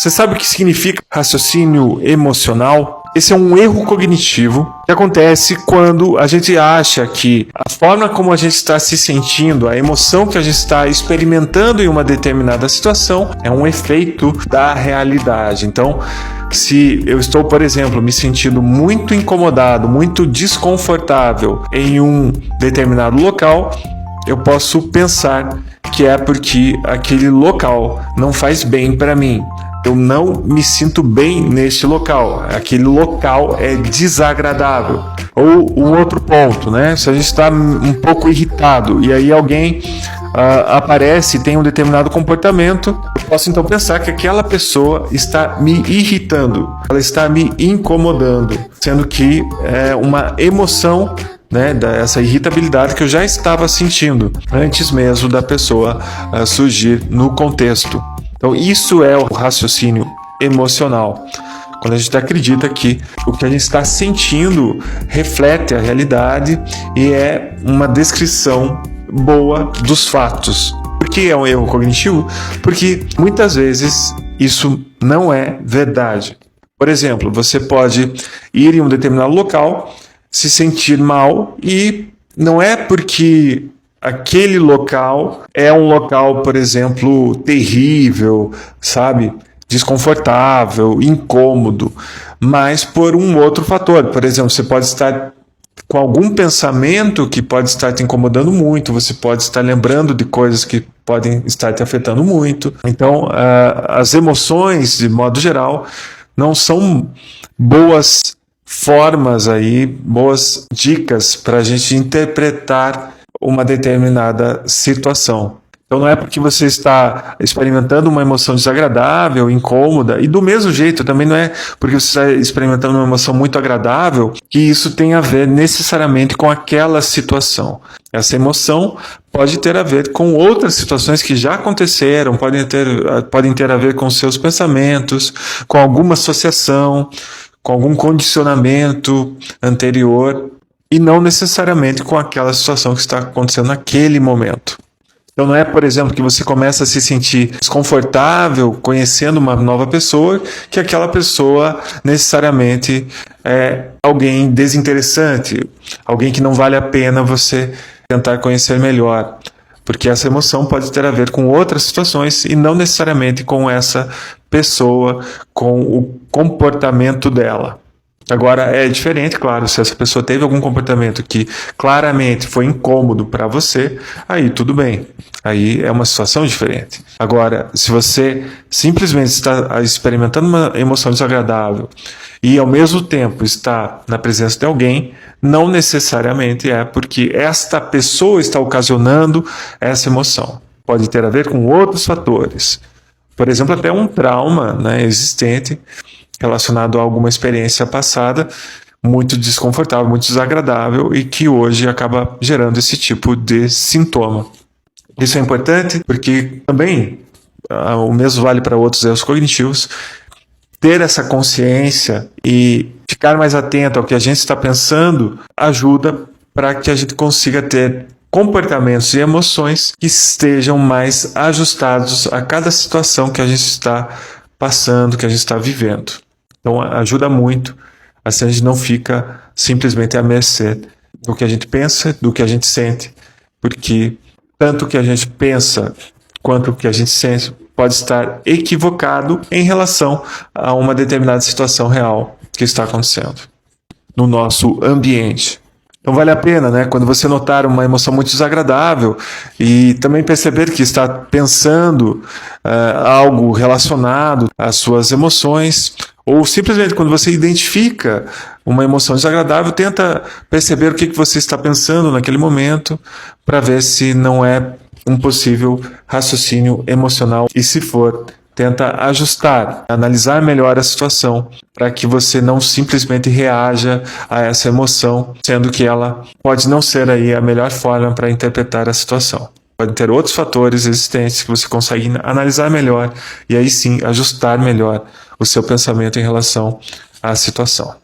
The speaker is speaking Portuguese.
Você sabe o que significa raciocínio emocional? Esse é um erro cognitivo que acontece quando a gente acha que a forma como a gente está se sentindo, a emoção que a gente está experimentando em uma determinada situação é um efeito da realidade. Então, se eu estou, por exemplo, me sentindo muito incomodado, muito desconfortável em um determinado local, eu posso pensar que é porque aquele local não faz bem para mim. Eu não me sinto bem neste local. Aquele local é desagradável. Ou um outro ponto, né? Se a gente está um pouco irritado e aí alguém aparece e tem um determinado comportamento, eu posso então pensar que aquela pessoa está me irritando, ela está me incomodando, sendo que é uma emoção, né, dessa irritabilidade que eu já estava sentindo antes mesmo da pessoa surgir no contexto. Então isso é o raciocínio emocional, quando a gente acredita que o que a gente está sentindo reflete a realidade e é uma descrição boa dos fatos. Por que é um erro cognitivo? Porque muitas vezes isso não é verdade. Por exemplo, você pode ir em um determinado local, se sentir mal e não é porque aquele local é um local, por exemplo, terrível, sabe? Desconfortável, incômodo, mas por um outro fator. Por exemplo, você pode estar com algum pensamento que pode estar te incomodando muito, você pode estar lembrando de coisas que podem estar te afetando muito. Então, as emoções, de modo geral, não são boas formas aí, boas dicas para a gente interpretar uma determinada situação. Então não é porque você está experimentando uma emoção desagradável, incômoda, e do mesmo jeito também não é porque você está experimentando uma emoção muito agradável que isso tem a ver necessariamente com aquela situação. Essa emoção pode ter a ver com outras situações que já aconteceram, podem ter a ver com seus pensamentos, com alguma associação, com algum condicionamento anterior, e não necessariamente com aquela situação que está acontecendo naquele momento. Então não é, por exemplo, que você começa a se sentir desconfortável conhecendo uma nova pessoa, que aquela pessoa necessariamente é alguém desinteressante, alguém que não vale a pena você tentar conhecer melhor. Porque essa emoção pode ter a ver com outras situações e não necessariamente com essa pessoa, com o comportamento dela. Agora, é diferente, claro, se essa pessoa teve algum comportamento que claramente foi incômodo para você, aí tudo bem, aí é uma situação diferente. Agora, se você simplesmente está experimentando uma emoção desagradável e ao mesmo tempo está na presença de alguém, não necessariamente é porque esta pessoa está ocasionando essa emoção. Pode ter a ver com outros fatores. Por exemplo, até um trauma, né, existente relacionado a alguma experiência passada muito desconfortável, muito desagradável e que hoje acaba gerando esse tipo de sintoma. Isso é importante porque também o mesmo vale para outros erros cognitivos. Ter essa consciência e ficar mais atento ao que a gente está pensando ajuda para que a gente consiga ter comportamentos e emoções que estejam mais ajustados a cada situação que a gente está passando, que a gente está vivendo. Então ajuda muito, assim a gente não fica simplesmente à mercê do que a gente pensa, do que a gente sente, porque tanto o que a gente pensa quanto o que a gente sente pode estar equivocado em relação a uma determinada situação real que está acontecendo no nosso ambiente. Então vale a pena, né? Quando você notar uma emoção muito desagradável e também perceber que está pensando algo relacionado às suas emoções, ou simplesmente quando você identifica uma emoção desagradável, tenta perceber o que você está pensando naquele momento para ver se não é um possível raciocínio emocional e se for, tenta ajustar, analisar melhor a situação para que você não simplesmente reaja a essa emoção, sendo que ela pode não ser aí a melhor forma para interpretar a situação. Podem ter outros fatores existentes que você consegue analisar melhor e aí sim ajustar melhor o seu pensamento em relação à situação.